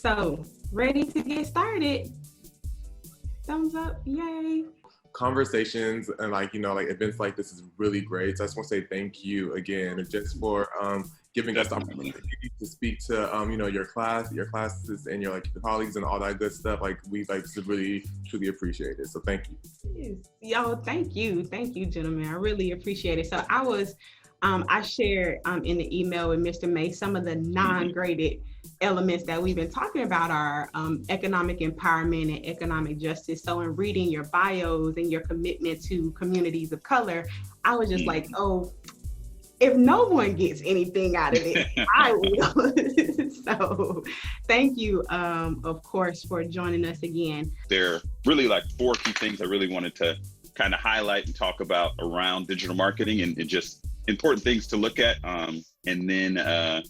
So, ready to get started? Thumbs up, yay. Conversations and like events like this is really great. So I just want to say thank you again just for giving us the opportunity to speak to your classes and your colleagues and all that good stuff. We to really truly appreciate it. So thank you. Yo, thank you, gentlemen. I really appreciate it. So I shared in the email with Mr. May some of the non-graded elements that we've been talking about are economic empowerment and economic justice. So in reading your bios and your commitment to communities of color, I was just like, oh, if no one gets anything out of it, I will. So thank you, of course, for joining us again. There are really four key things I really wanted to kind of highlight and talk about around digital marketing and just important things to look at. And then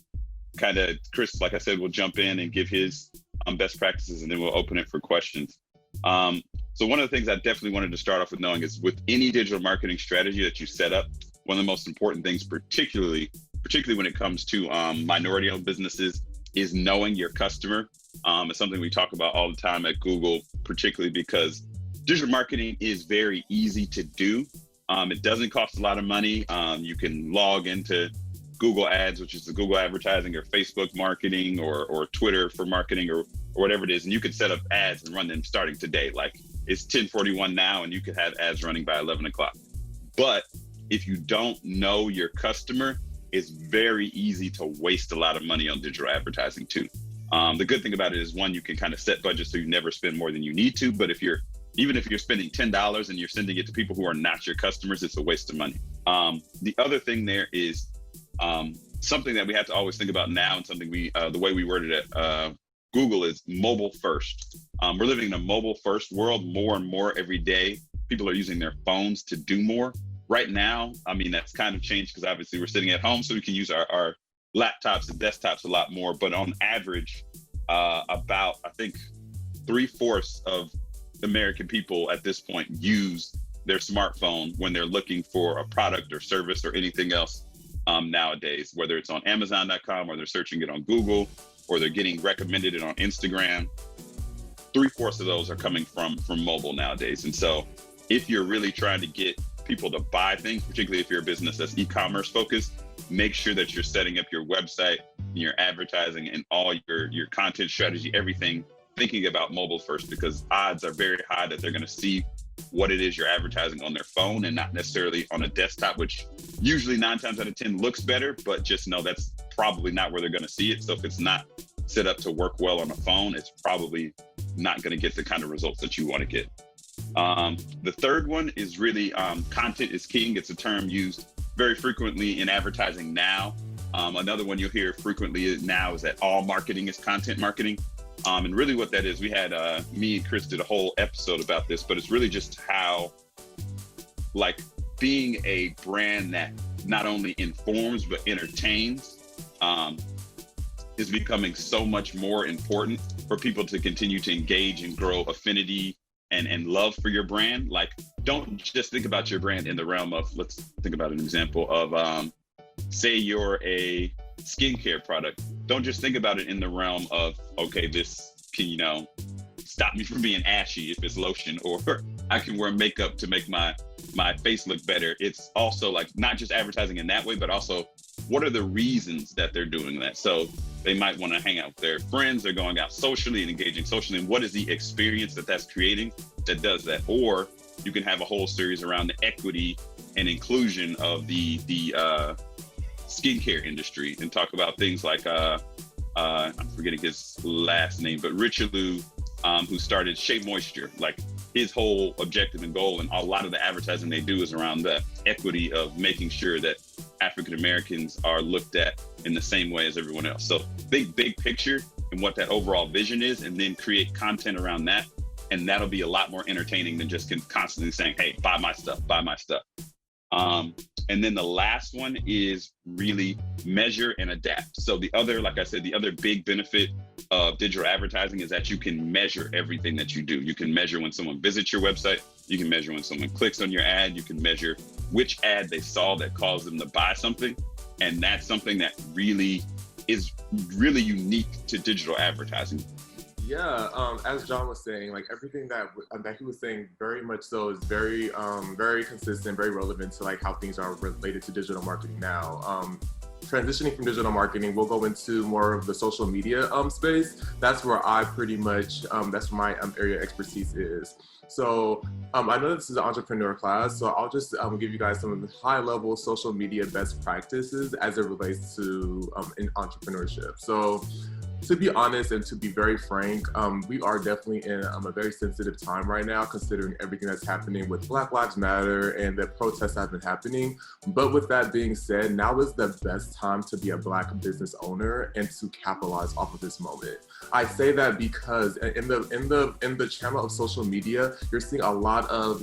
kind of Chris, like I said, will jump in and give his best practices, and then we'll open it for questions. So one of the things I definitely wanted to start off with knowing is with any digital marketing strategy that you set up, one of the most important things, particularly when it comes to minority-owned businesses, is knowing your customer. It's something we talk about all the time at Google, particularly because digital marketing is very easy to do. It doesn't cost a lot of money. You can log into Google Ads, which is the Google advertising, or Facebook marketing, or Twitter for marketing, or whatever it is. And you could set up ads and run them starting today. It's 10:41 now, and you could have ads running by 11 o'clock. But if you don't know your customer, it's very easy to waste a lot of money on digital advertising too. The good thing about it is, one, you can kind of set budgets so you never spend more than you need to. But even if you're spending $10 and you're sending it to people who are not your customers, it's a waste of money. The other thing there is something that we have to always think about now, and something the way we worded it at Google is mobile first. We're living in a mobile first world more and more every day. People are using their phones to do more. Right now, that's kind of changed because obviously we're sitting at home, so we can use our laptops and desktops a lot more. But on average, about, I think, 3/4 of American people at this point use their smartphone when they're looking for a product or service or anything else nowadays, whether it's on Amazon.com or they're searching it on Google or they're getting recommended it on Instagram. 3/4 of those are coming from mobile nowadays. And so if you're really trying to get people to buy things, particularly if you're a business that's e-commerce focused, make sure that you're setting up your website, your advertising, and all your content strategy, everything, thinking about mobile first, because odds are very high that they're going to see what it is you're advertising on their phone and not necessarily on a desktop, which usually 9 times out of 10 looks better, but just know that's probably not where they're going to see it. So if it's not set up to work well on a phone, it's probably not going to get the kind of results that you want to get. The third one is really content is king. It's a term used very frequently in advertising now. Another one you'll hear frequently now is that all marketing is content marketing. And really what that is, we had me and Chris did a whole episode about this, but it's really just how being a brand that not only informs but entertains is becoming so much more important for people to continue to engage and grow affinity and love for your brand. Don't just think about your brand in the realm of, let's think about an example of, say you're a skincare product. Don't just think about it in the realm of, okay, this can, stop me from being ashy if it's lotion, or I can wear makeup to make my face look better. It's also not just advertising in that way, but also what are the reasons that they're doing that? So they might want to hang out with their friends. They're going out socially and engaging socially. And what is the experience that's creating that does that? Or you can have a whole series around the equity and inclusion of the skincare industry and talk about things like, I'm forgetting his last name, but Richelieu, who started Shea Moisture. His whole objective and goal, and a lot of the advertising they do, is around the equity of making sure that African Americans are looked at in the same way as everyone else. So think big picture and what that overall vision is, and then create content around that. And that'll be a lot more entertaining than just constantly saying, hey, buy my stuff, buy my stuff. And then the last one is really measure and adapt. So the other big benefit of digital advertising is that you can measure everything that you do. You can measure when someone visits your website. You can measure when someone clicks on your ad. You can measure which ad they saw that caused them to buy something. And that's something that really is really unique to digital advertising? Yeah, as John was saying, like everything that he was saying, very much so is very very consistent, very relevant to like how things are related to digital marketing now. Transitioning from digital marketing, we'll go into more of the social media space. That's where I pretty much that's where my area of expertise is. So I know this is an entrepreneur class, so I'll just give you guys some of the high-level social media best practices as it relates to in entrepreneurship. So to be honest and to be very frank, we are definitely in a very sensitive time right now, considering everything that's happening with Black Lives Matter and the protests that have been happening. But with that being said, now is the best time to be a Black business owner and to capitalize off of this moment. I say that because in the channel of social media, you're seeing a lot of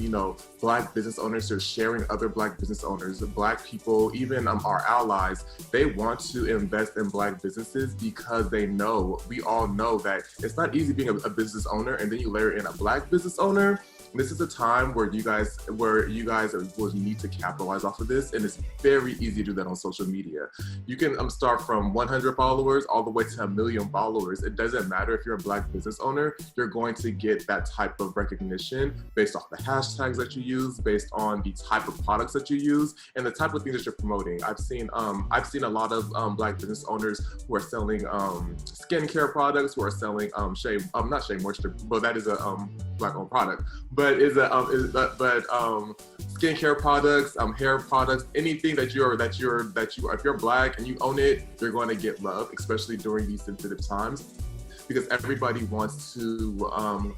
Black business owners who are sharing other Black business owners, Black people, even our allies. They want to invest in Black businesses because we all know that it's not easy being a business owner, and then you layer in a Black business owner. This is a time where you guys will need to capitalize off of this, and it's very easy to do that on social media. You can start from 100 followers all the way to 1 million followers. It doesn't matter if you're a Black business owner, you're going to get that type of recognition based off the hashtags that you use, based on the type of products that you use, and the type of things that you're promoting. I've seen a lot of Black business owners who are selling skincare products, who are selling not shea moisture, but that is a Black-owned product. But skincare products, hair products, anything if you're Black and you own it, you're going to get love, especially during these sensitive times, because everybody wants to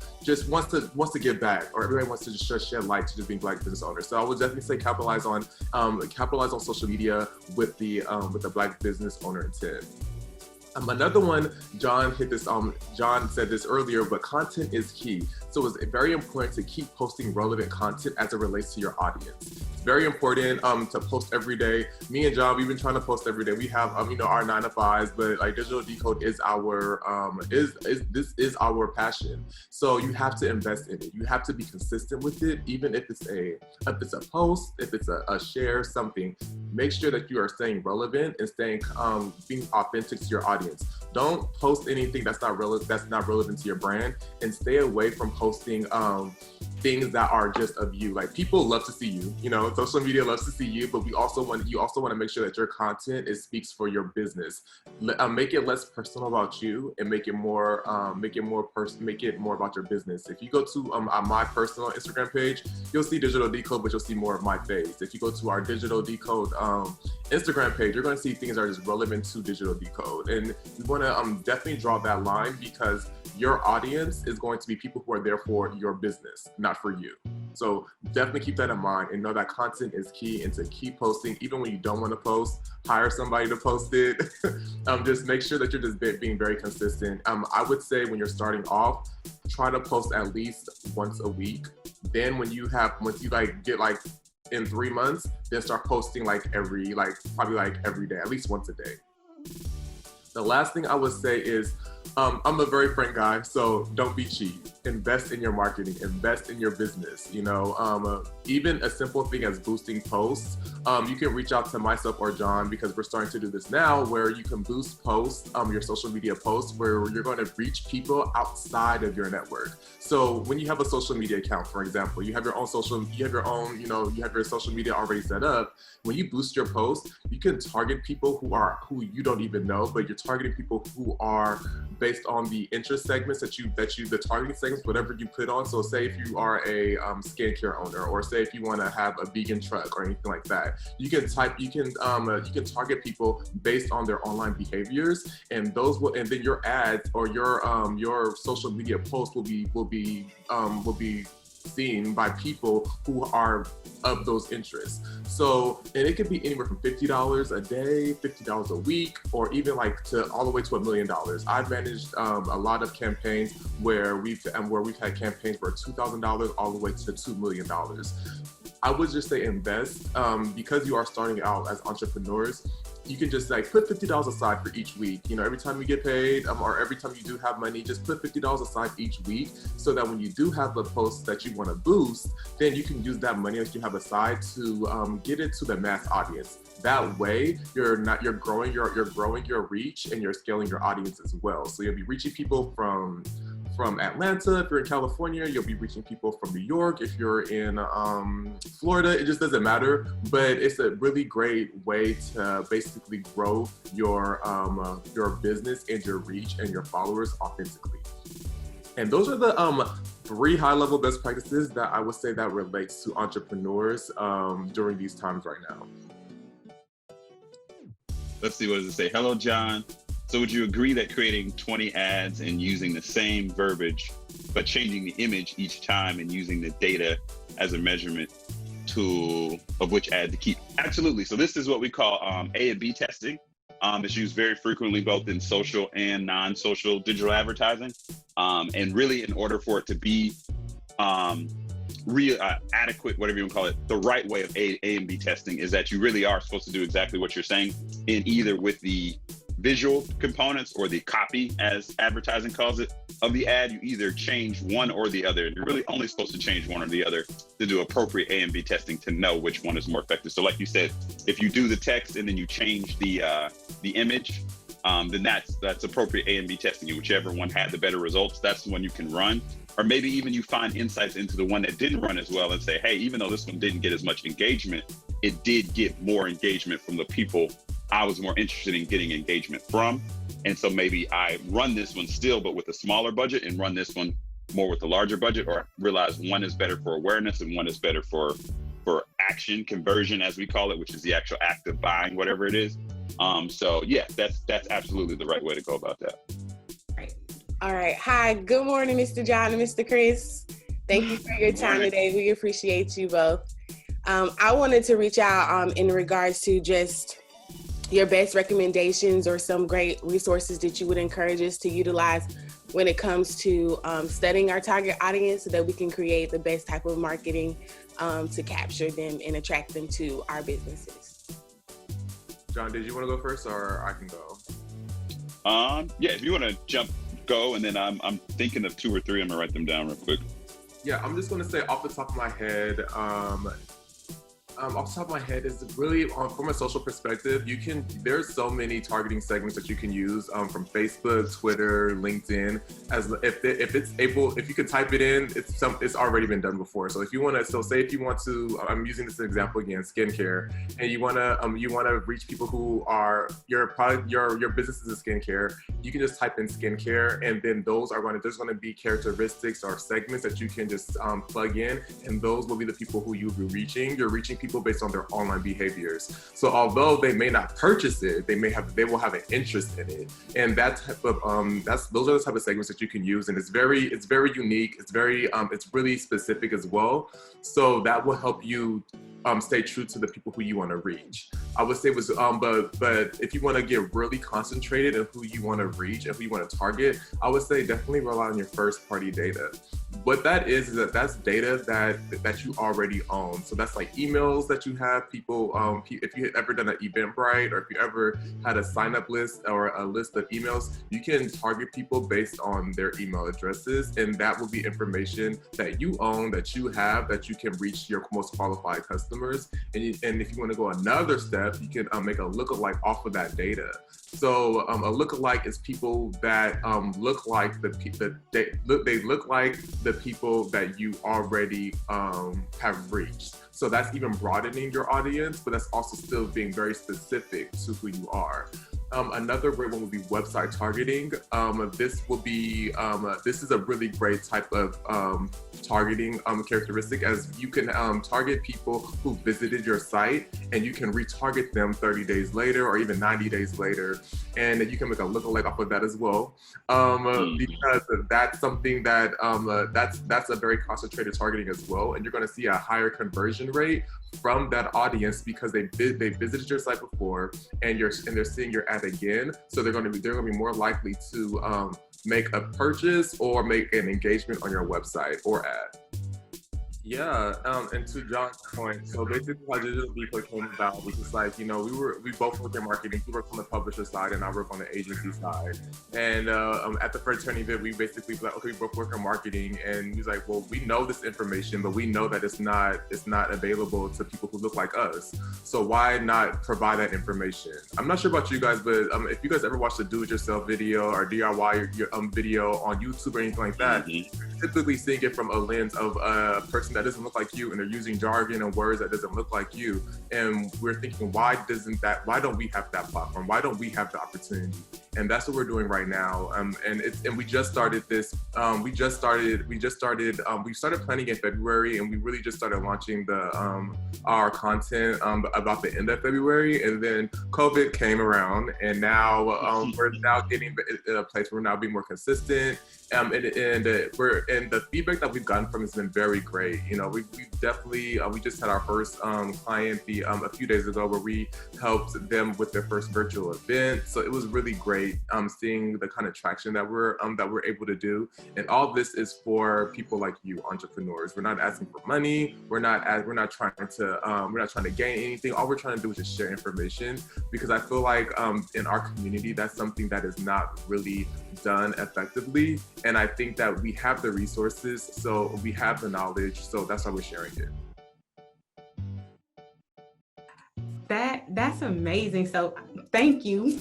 give back, or everybody wants to just shed light to just being Black business owners. So I would definitely say capitalize on social media with the Black business owner intent. Another one, John said this earlier, but content is key. So it's very important to keep posting relevant content as it relates to your audience. It's very important to post every day. Me and John, we've been trying to post every day. We have our 9-to-5s, but like Digital Decode is our this is our passion. So you have to invest in it. You have to be consistent with it, even if it's a post, if it's a share, something. Make sure that you are staying relevant and being authentic to your audience. Don't post anything that's not relevant to your brand, and stay away from posting things that are just of you. Like, people love to see you, social media loves to see you, but you also want to make sure that your content speaks for your business. Make it less personal about you and make it more about your business. If you go to my personal Instagram page, you'll see Digital Decode, but you'll see more of my face. If you go to our Digital Decode Instagram page, you're going to see things that are just relevant to Digital Decode. And we want to definitely draw that line, because your audience is going to be people who are there for your business, not for you. So definitely keep that in mind, and know that content is key, and to keep posting even when you don't want to post. Hire somebody to post it. Just make sure that you're just being very consistent. I would say when you're starting off, try to post at least once a week. Then once you get in 3 months, then start posting every day, at least once a day. The last thing I would say is, I'm a very frank guy, so don't be cheap. Invest in your marketing, invest in your business. Even a simple thing as boosting posts. You can reach out to myself or John, because we're starting to do this now, where you can boost posts, your social media posts, where you're going to reach people outside of your network. So when you have a social media account, for example, you have your social media already set up. When you boost your post, you can target people who you don't even know, but you're targeting people who are based on the interest segments the targeting segments, whatever you put on. So say if you are a skincare owner, or say if you want to have a vegan truck or anything like that, you can target people based on their online behaviors, and then your ads or your social media posts will be seen by people who are of those interests. So, and it could be anywhere from $50 a day, $50 a week, or even all the way to $1 million. I've managed a lot of campaigns where we've had campaigns where $2,000 all the way to $2 million. I would just say invest, because you are starting out as entrepreneurs. you can just like put $50 aside for each week. You know, every time you get paid, or every time you do have money, just put $50 aside each week, so that when you do have a post that you want to boost, then you can use that money that you have aside to get it to the mass audience. That way, you're growing your reach, and you're scaling your audience as well. So you'll be reaching people from Atlanta. If you're in California, you'll be reaching people from New York. If you're in Florida, it just doesn't matter. But it's a really great way to basically grow your business and your reach and your followers authentically. And those are the 3 high-level best practices that I would say that relates to entrepreneurs during these times right now. Let's see, what does it say? Hello, John. So would you agree that creating 20 ads and using the same verbiage, but changing the image each time and using the data as a measurement tool of which ad to keep? Absolutely. So this is what we call A and B testing. It's used very frequently both in social and non-social digital advertising. And really, in order for it to be real adequate, whatever you want to call it, the right way of A and B testing is that you really are supposed to do exactly what you're saying, in either with the visual components or the copy, as advertising calls it, of the ad. You either change one or the other, and you're really only supposed to change one or the other to do appropriate A and B testing to know which one is more effective. So like you said, if you do the text and then you change the image, then that's appropriate A and B testing. And whichever one had the better results, that's the one you can run. Or maybe even you find insights into the one that didn't run as well and say, hey, even though this one didn't get as much engagement, it did get more engagement from the people I was more interested in getting engagement from. And so maybe I run this one still, but with a smaller budget, and run this one more with a larger budget, or realize one is better for awareness and one is better for action, conversion, as we call it, which is the actual act of buying, whatever it is. So yeah, that's absolutely the right way to go about that. Right. All right. Hi, good morning, Mr. John and Mr. Chris. Thank you for your time today. We appreciate you both. I wanted to reach out in regards to just your best recommendations or some great resources that you would encourage us to utilize when it comes to studying our target audience, so that we can create the best type of marketing to capture them and attract them to our businesses. John, did you want to go first, or I can go? Yeah, if you want to go, and then I'm thinking of 2 or 3. I'm gonna write them down real quick. Yeah, I'm just gonna say off the top of my head, is really from a social perspective, there's so many targeting segments that you can use from Facebook, Twitter, LinkedIn. As if you could type it in, it's already been done before. So if you want to, I'm using this example again, skincare, and you want to reach people who are your business is a skincare, you can just type in skincare, and then there's going to be characteristics or segments that you can just plug in, and those will be the people who you'll be reaching. You're reaching people based on their online behaviors. So although they may not purchase it, they will have an interest in it. And that type of those are the type of segments that you can use. And it's very unique. It's really specific as well. So that will help you stay true to the people who you want to reach. I would say but if you want to get really concentrated on who you want to reach and who you want to target, I would say definitely rely on your first party data. What that is that's data that you already own. So that's like emails that you have people, if you had ever done an Eventbrite, or if you ever had a sign up list or a list of emails, you can target people based on their email addresses. And that will be information that you own, that you have, that you can reach your most qualified customers. And if you want to go another step, you can make a lookalike off of that data. So a lookalike is people that look like they look like the people that you already have reached. So that's even broadening your audience, but that's also still being very specific to who you are. Another great one would be website targeting. This is a really great type of targeting characteristic, as you can target people who visited your site, and you can retarget them 30 days later or even 90 days later, and you can make a lookalike off of that as well, because that's something that that's a very concentrated targeting as well, and you're going to see a higher conversion rate from that audience because they visited your site before, and they're seeing your ad again, so they're going to be more likely to make a purchase or make an engagement on your website or ad. Yeah, and to John's point, so basically how Digital Depot came about was just like, we both work in marketing. He works on the publisher side and I work on the agency side. And at the fraternity event, we basically like, okay, we both work in marketing, and he's like, well, we know this information, but we know that it's not available to people who look like us. So why not provide that information? I'm not sure about you guys, but if you guys ever watch the do-it-yourself video or DIY your video on YouTube or anything like that, typically seeing it from a lens of a person that doesn't look like you, and they're using jargon and words that doesn't look like you. And we're thinking, why don't we have that platform? Why don't we have the opportunity? And that's what we're doing right now. And we just started this. We started planning in February, and we really just started launching our content about the end of February. And then COVID came around, and now we're now getting in a place where we're now being more consistent. And the feedback that we've gotten from has been very great. We definitely we just had our first client a few days ago where we helped them with their first virtual event. So it was really great seeing the kind of traction that we're able to do. And all this is for people like you, entrepreneurs. We're not asking for money. We're not trying to gain anything. All we're trying to do is just share information, because I feel like in our community that's something that is not really done effectively. And I think that we have the resources, so we have the knowledge, so that's why we're sharing it. That's amazing. So thank you,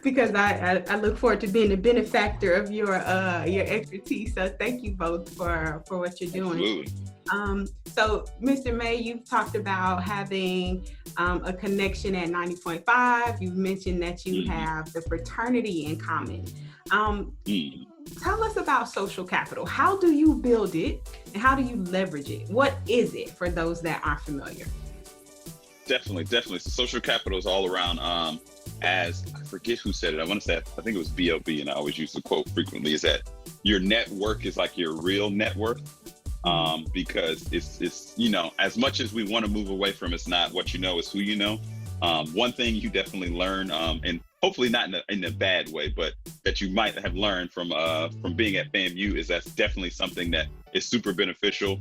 because I look forward to being a benefactor of your expertise. So thank you both for what you're doing. Absolutely. So Mr. May, you've talked about having a connection at 90.5. You've mentioned that you have the fraternity in common. Tell us about social capital. How do you build it, and how do you leverage it? What is it for those that aren't familiar? Definitely. So social capital is all around, as I forget who said it. I want to say, I think it was B.O.B., and I always use the quote frequently, is that your network is like your real net worth. Because it's as much as we want to move away from, it's not what you know, it's who you know. One thing you definitely learn, and hopefully not in a bad way, but that you might have learned from being at FAMU, is that's definitely something that is super beneficial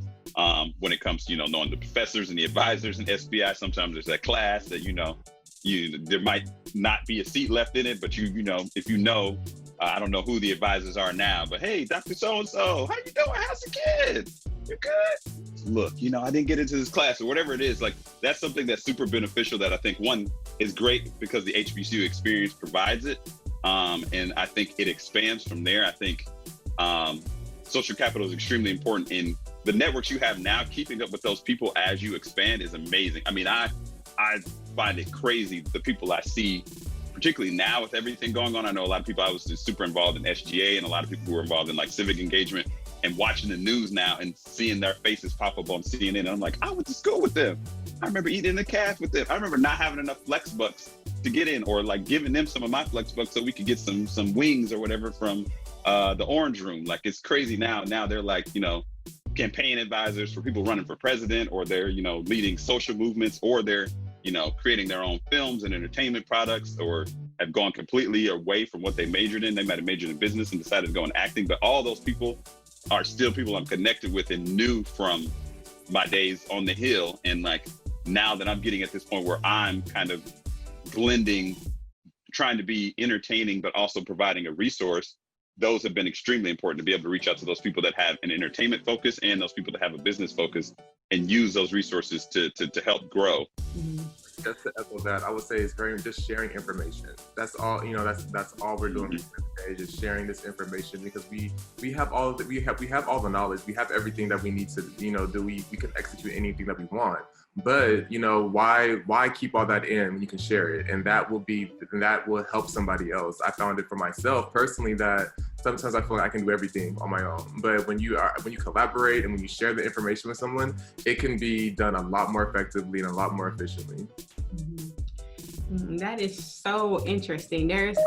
when it comes to knowing the professors and the advisors in SBI. Sometimes there's that class that there might not be a seat left in it, but if I don't know who the advisors are now, but hey, Dr. So-and-so, how you doing? How's the kid? You good? Look, I didn't get into this class, or whatever it is. Like, that's something that's super beneficial that I think, one, is great because the HBCU experience provides it. And I think it expands from there. I think social capital is extremely important in the networks you have now. Keeping up with those people as you expand is amazing. I mean, I find it crazy, the people I see, particularly now with everything going on. I know a lot of people, I was just super involved in SGA, and a lot of people who were involved in like civic engagement, and watching the news now and seeing their faces pop up on CNN. And I'm like, I went to school with them. I remember eating in the calf with them. I remember not having enough flex bucks to get in, or like giving them some of my flex bucks so we could get some wings or whatever from the Orange Room. Like, it's crazy now. Now they're like, campaign advisors for people running for president, or they're, leading social movements, or they're, creating their own films and entertainment products, or have gone completely away from what they majored in. They might have majored in business and decided to go in acting, but all those people are still people I'm connected with and knew from my days on the Hill. And like, now that I'm getting at this point where I'm kind of blending, trying to be entertaining, but also providing a resource, those have been extremely important to be able to reach out to those people that have an entertainment focus and those people that have a business focus, and use those resources to help grow. Just to echo that, I would say it's just sharing information. That's all. That's all we're doing today, just sharing this information, because we have all the knowledge. We have everything that we need to do. We can execute anything that we want. But why keep all that in when you can share it? And that will help somebody else. I found it for myself personally that sometimes I feel like I can do everything on my own. But when you collaborate and when you share the information with someone, it can be done a lot more effectively and a lot more efficiently. That is so interesting. There's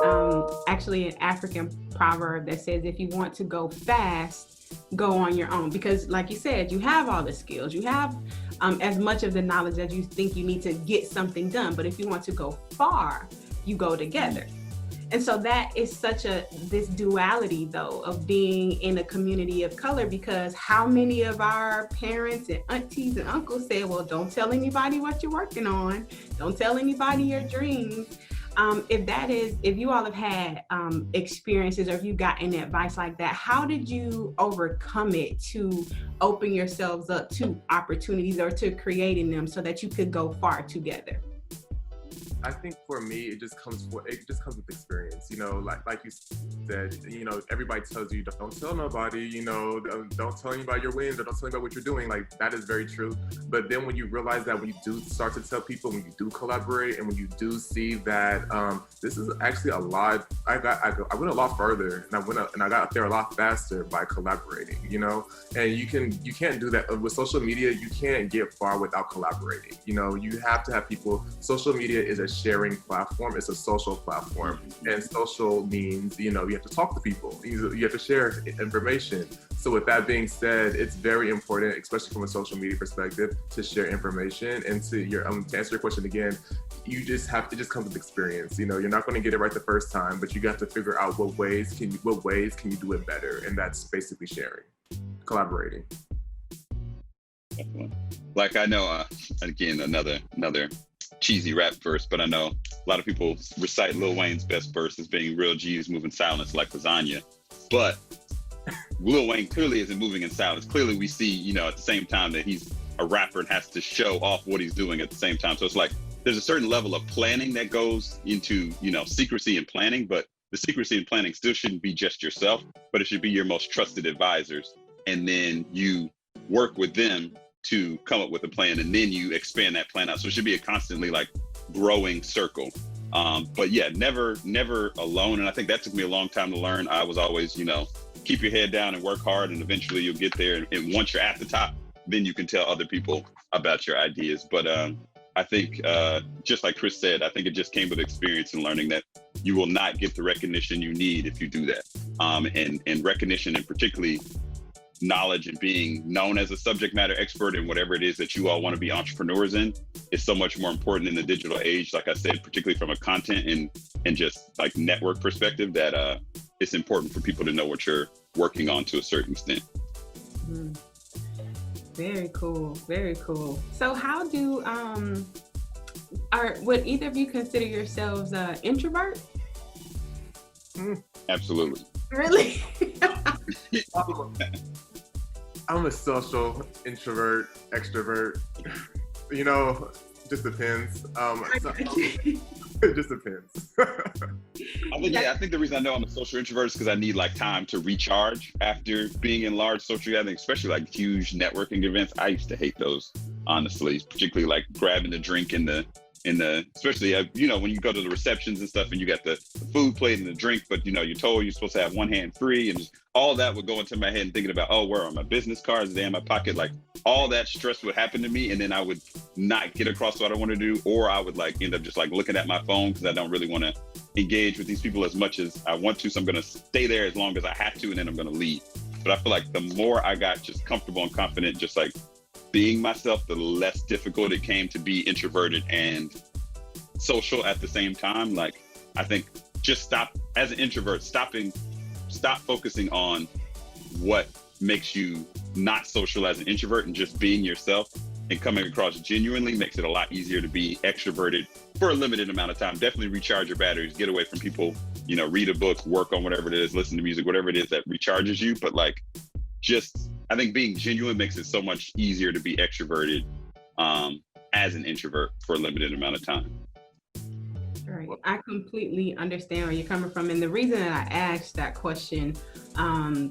actually an African proverb that says, if you want to go fast, go on your own. Because like you said, you have all the skills, you have as much of the knowledge as you think you need to get something done. But if you want to go far, you go together. And so that is such this duality though of being in a community of color, because how many of our parents and aunties and uncles say, well, don't tell anybody what you're working on. Don't tell anybody your dreams. If you all have had experiences, or if you've gotten advice like that, how did you overcome it to open yourselves up to opportunities or to creating them so that you could go far together? I think for me, it just comes with experience. You know, like you said, you know, everybody tells you don't tell nobody. You know, don't tell anybody your wins, or don't tell anybody what you're doing. Like, that is very true. But then when you realize that, when you do start to tell people, when you do collaborate, and when you do see that this is actually a lot, I went a lot further, and I got up there a lot faster by collaborating. You know, and you can't do that with social media. You can't get far without collaborating. You know, you have to have people. Social media is a sharing platform. It's a social platform, and social means, you know, you have to talk to people. You have to share information. So with that being said, it's very important, especially from a social media perspective, to share information. And to answer your question again, it just comes with experience. You know, you're not going to get it right the first time, but you have to figure out what ways can you do it better, and that's basically sharing, collaborating. Like, I know, again, another cheesy rap verse, but I know a lot of people recite Lil Wayne's best verse as being real G's moving silence like lasagna. But Lil Wayne clearly isn't moving in silence. Clearly we see, you know, at the same time that he's a rapper and has to show off what he's doing at the same time. So it's like there's a certain level of planning that goes into, you know, secrecy and planning, but the secrecy and planning still shouldn't be just yourself, but it should be your most trusted advisors. And then you work with them to come up with a plan, and then you expand that plan out. So it should be a constantly like growing circle. But yeah, never alone. And I think that took me a long time to learn. I was always, you know, keep your head down and work hard, and eventually you'll get there. And once you're at the top, then you can tell other people about your ideas. But I think just like Chris said, I think it just came with experience and learning that you will not get the recognition you need if you do that. And recognition, and particularly knowledge and being known as a subject matter expert in whatever it is that you all want to be entrepreneurs in, is so much more important in the digital age. Like I said, particularly from a content and just like network perspective, that it's important for people to know what you're working on to a certain extent. Mm. Very cool. Very cool. So how do would either of you consider yourselves introvert? Absolutely. Really? I'm a social introvert, extrovert. You know, just depends. It just depends. I think the reason I know I'm a social introvert is because I need like time to recharge after being in large social gatherings, especially like huge networking events. I used to hate those, honestly, particularly like grabbing the drink in the especially, you know, when you go to the receptions and stuff and you got the food plate and the drink, but you know, you're told you're supposed to have one hand free, and just all that would go into my head and thinking about, oh, where are my business cards? They in my pocket. Like all that stress would happen to me, and then I would not get across what I want to do, or I would like end up just like looking at my phone because I don't really want to engage with these people as much as I want to. So I'm going to stay there as long as I have to, and then I'm going to leave. But I feel like the more I got just comfortable and confident, just like being myself, the less difficult it came to be introverted and social at the same time. Like, I think just stop as an introvert, stop focusing on what makes you not social as an introvert, and just being yourself and coming across genuinely makes it a lot easier to be extroverted for a limited amount of time. Definitely recharge your batteries, get away from people, you know, read a book, work on whatever it is, listen to music, whatever it is that recharges you. But like, just, I think being genuine makes it so much easier to be extroverted as an introvert for a limited amount of time. Right. I completely understand where you're coming from. And the reason that I asked that question,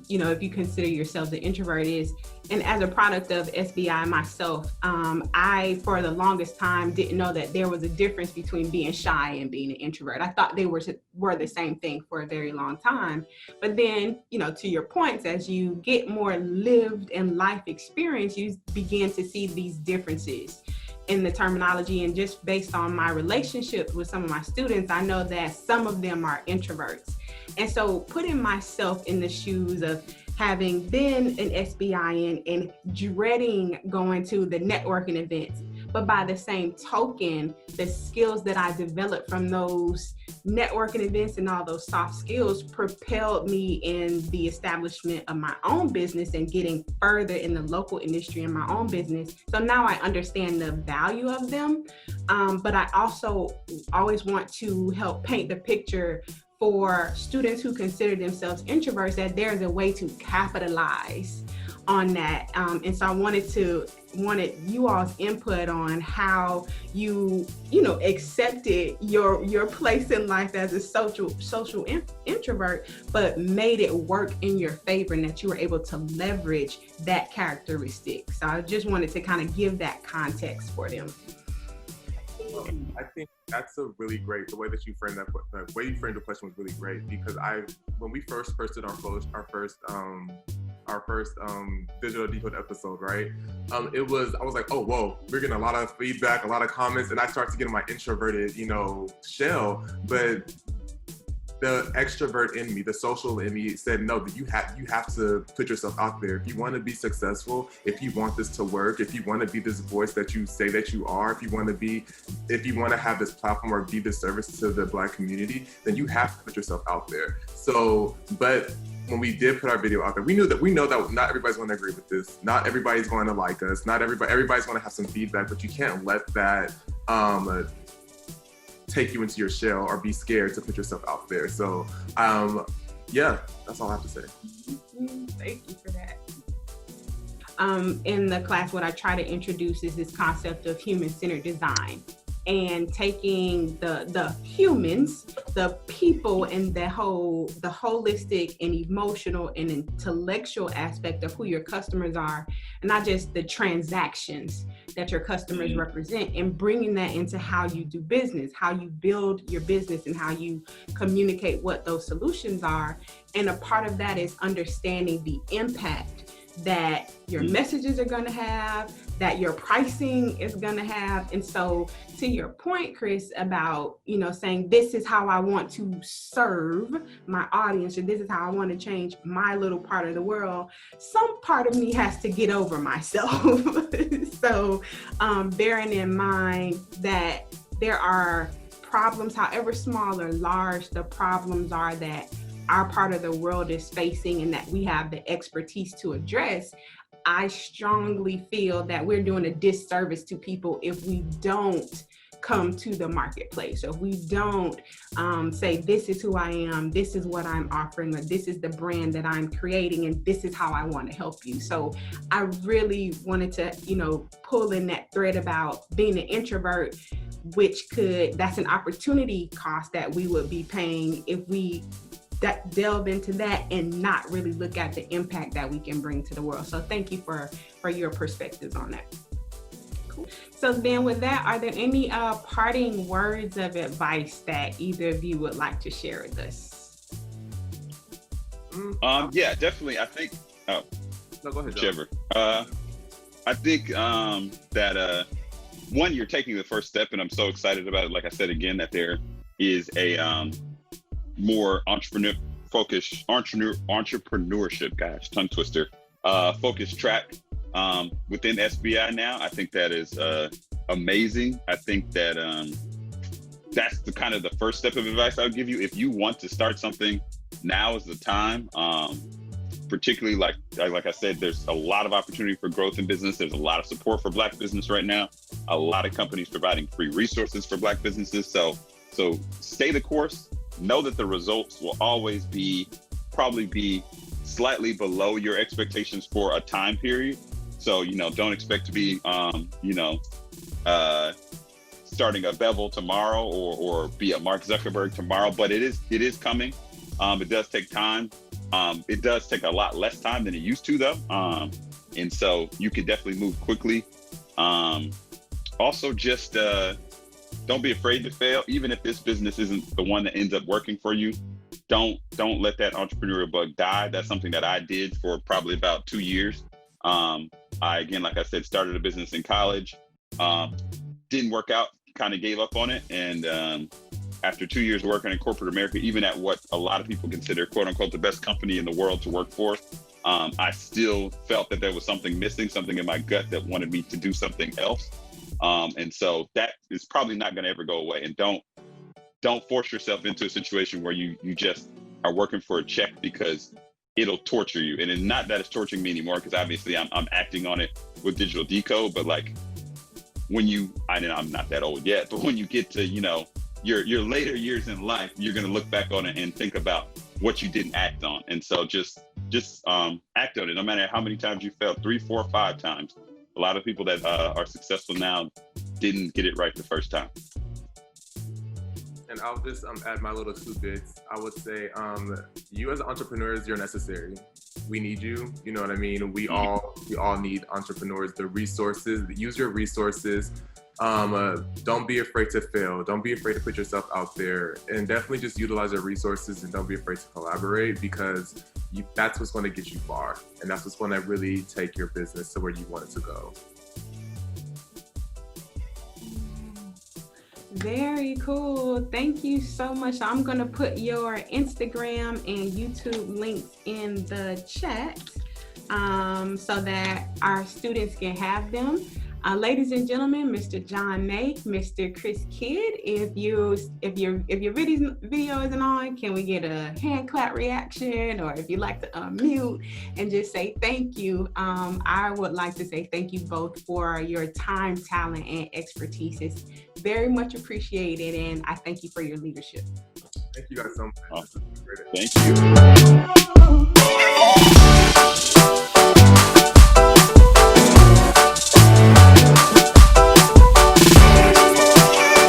you know, if you consider yourself an introvert is, and as a product of SBI myself, I, for the longest time, didn't know that there was a difference between being shy and being an introvert. I thought they were the same thing for a very long time. But then, you know, to your points, as you get more lived and life experience, you begin to see these differences in the terminology. And just based on my relationship with some of my students, I know that some of them are introverts. And so putting myself in the shoes of having been an SBIN and dreading going to the networking events, But by the same token, the skills that I developed from those networking events and all those soft skills propelled me in the establishment of my own business and getting further in the local industry in my own business. So now I understand the value of them. But I also always want to help paint the picture for students who consider themselves introverts that there's a way to capitalize on that. And so I wanted you all's input on how you accepted your place in life as a social introvert, but made it work in your favor and that you were able to leverage that characteristic. So I just wanted to kind of give that context for them. I think that's a really great, the way that you framed the question was really great, because when we first posted our first Digital Decode episode, right? I was like, oh, whoa, we're getting a lot of feedback, a lot of comments, and I started to get in my introverted, shell, but the extrovert in me, the social in me said, no, you have to put yourself out there. If you want to be successful, if you want this to work, if you want to be this voice that you say that you are, if you want to have this platform or be this service to the Black community, then you have to put yourself out there. So, but when we did put our video out there, we know that not everybody's going to agree with this. Not everybody's going to like us. Not everybody's going to have some feedback, but you can't let that take you into your shell or be scared to put yourself out there. So, yeah, that's all I have to say. Thank you for that. In the class, what I try to introduce is this concept of human-centered design, and taking the humans, the people, and the holistic and emotional and intellectual aspect of who your customers are, and not just the transactions that your customers represent, and bringing that into how you do business, how you build your business, and how you communicate what those solutions are. And a part of that is understanding the impact that your messages are going to have, that your pricing is going to have. And so to your point, Chris, about, saying this is how I want to serve my audience, or this is how I want to change my little part of the world, some part of me has to get over myself. So bearing in mind that there are problems, however small or large the problems are that our part of the world is facing and that we have the expertise to address, I strongly feel that we're doing a disservice to people if we don't come to the marketplace, or if we don't say, this is who I am, this is what I'm offering, or this is the brand that I'm creating, and this is how I want to help you. So I really wanted to, pull in that thread about being an introvert, that's an opportunity cost that we would be paying if we delve into that and not really look at the impact that we can bring to the world. So thank you for your perspectives on that. Cool. So then with that, are there any parting words of advice that either of you would like to share with us? Yeah, definitely. I think, no, go ahead, whichever. I think that one, you're taking the first step, and I'm so excited about it. Like I said, again, that there is a more entrepreneurship, gosh, tongue twister, focused track within SBI now. I think that is amazing. I think that that's the kind of the first step of advice I would give you. If you want to start something, now is the time. Particularly like I said, there's a lot of opportunity for growth in business. There's a lot of support for Black business right now. A lot of companies providing free resources for Black businesses. So stay the course. Know that the results will always probably be slightly below your expectations for a time period. So, don't expect to be, starting a Bevel tomorrow or be a Mark Zuckerberg tomorrow, but it is coming. It does take time. It does take a lot less time than it used to, though. And so you could definitely move quickly. Also, just don't be afraid to fail. Even if this business isn't the one that ends up working for you, don't let that entrepreneurial bug die. That's something that I did for probably about 2 years. Again, like I said, started a business in college, didn't work out, kind of gave up on it. And after 2 years working in corporate America, even at what a lot of people consider, quote unquote, the best company in the world to work for, I still felt that there was something missing, something in my gut that wanted me to do something else. And so that is probably not going to ever go away. And don't force yourself into a situation where you just are working for a check, because it'll torture you. And it's not that it's torturing me anymore, because obviously I'm acting on it with digital decode. But like when I'm not that old yet, but when you get to, your later years in life, you're going to look back on it and think about what you didn't act on. And so just act on it, no matter how many times you failed, 3, 4, 5 times. A lot of people that are successful now didn't get it right the first time. And I'll just add my little 2 bits. I would say you as entrepreneurs, you're necessary. We need you. You know what I mean? We all need entrepreneurs. The resources, use your resources. Don't be afraid to fail. Don't be afraid to put yourself out there, and definitely just utilize your resources, and don't be afraid to collaborate, because that's what's going to get you far, and that's what's going to really take your business to where you want it to go. Very cool. Thank you so much. I'm going to put your Instagram and YouTube links in the chat so that our students can have them. Ladies and gentlemen, Mr. John May, Mr. Chris Kidd, if your video isn't on, can we get a hand clap reaction? Or if you'd like to unmute and just say thank you. I would like to say thank you both for your time, talent, and expertise. It's very much appreciated, and I thank you for your leadership. Thank you guys so much. Awesome. Thank you.